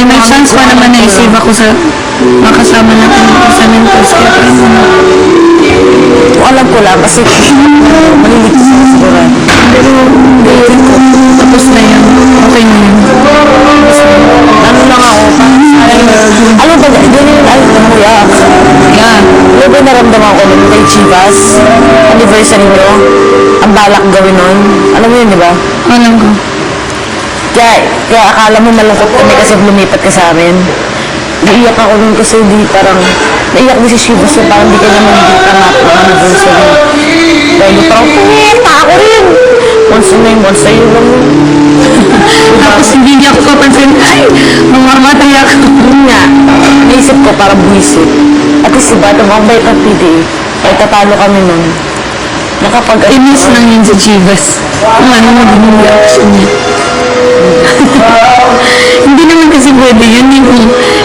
may chance pa naman na i-save ako sa makasama natin sa mentors. Kaya parang Alam ko lang kasi malilig ko sa siguro. pero hindi ko. Tapos na yan. Okay na yun. Ano lang ako, alam ba, doon yung alam ko kuya. Yeah. Ano ba naramdaman ko nung kay Chivas? Anniversary nyo? Ang balak gawin nun? Alam mo yun, di ba? Alam ko. Kaya akala mo malungkot kami kasi lumipat ka sa amin. Naiyak ako nun kasi di parang, naiyak din si Chivas so parang di ka naman di tangat ng anniversary. Dahil parang, ako rin! Monster na yung monster yun lang. Tapos hindi niya ako kapansin. Ay, mamamatay ako. Yun nga, naisip ko parang buwisit. At least diba, tumang bait ng PDA. Ay tatalo kami nun. Inis lang yun sa Chivas. Kung ano mo din yung reaction niya. Hindi naman kasi pwede yun.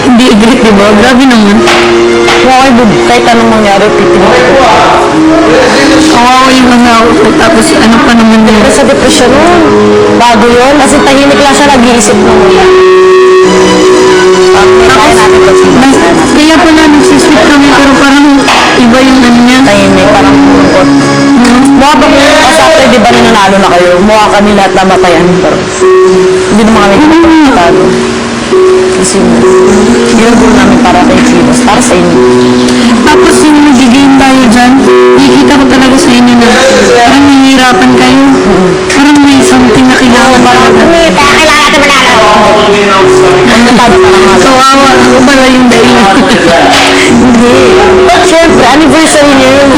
Hindi agree, diba? Grabe naman. Okay, kahit anong mangyari, pipilitin ko. Kawawa yung mga ako. Tapos ano pa naman yun. Pero sa depression nun, bago yun. Kasi tahimik lang siya nag-iisip nung una. Kaya natin ito. Kaya pala nagsisweet kami pero parang iba yung ano niya. Tahimik, parang lungkot. Mukha ba kung kasi after di ba nanalo na kayo, mukha kami lahat namatayan. Pero hindi naman kami talo. Kasi yun po namin para kay Chivas, para sa inyo. Tapos yung nag-game tayo dyan, nakikita ko talaga sa inyo na parang nahihirapan kayo. Parang may something na kailangan talaga. Kailangan natin manalo. Kawawa, ako pala yung dahilan. Hindi. Siyempre, anniversary niya yun.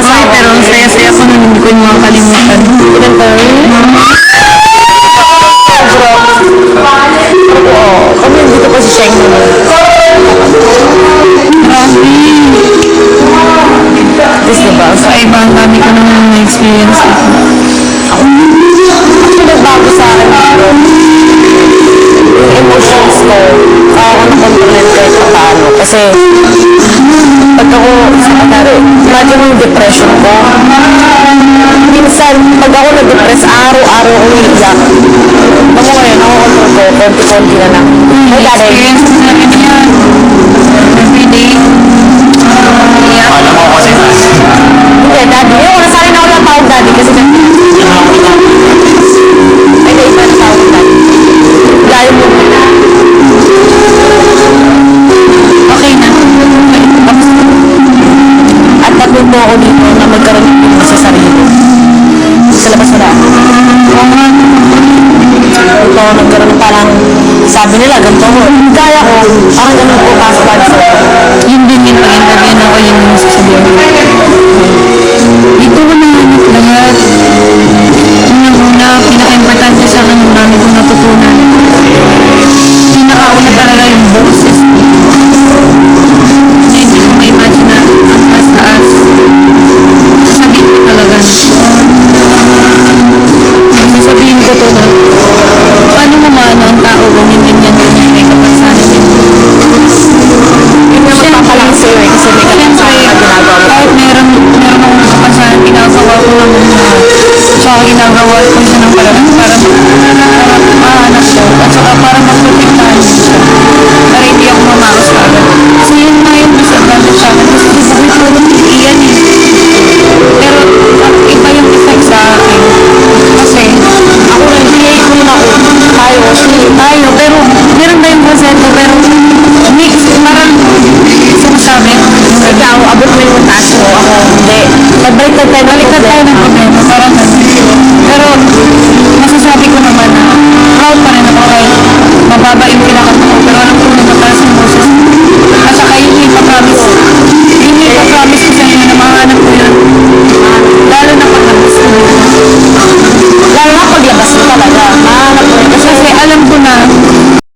Ay, pero ang saya-saya ko nun, hindi ko yung makakalimutan. Ilan pa rin? Oo, kami dito pa si Sheng naman. Grabe. Tapos diba? Sa iba, ang dami ko naman na-experience dito. Ang nagbago sa akin dito, yung emotions ko, kaya ko na-control kahit pa paano. Kasi, pag ako, imagine yung depression ko, minsan, pag ako na-depress, araw-araw ako iiyak. Ako ngayon, ako-control ko, konti-konti na lang. Ay, dati, Experience natin yan. Every day. Alam mo kasi hindi, daddy. Yung nasarin ako lang tawag daddy kasi ay, iba na tawag daddy. Layo mo. Okay na. At natuto ako dito na magkaroon ng pili sa sarili. Sa labas na lang. Ito, nagkaroon parang, sabi nila, ganito ko. Kaya ko, parang ganun ko pasok sa Yun din yung pag-interview na ko yung sasabihin.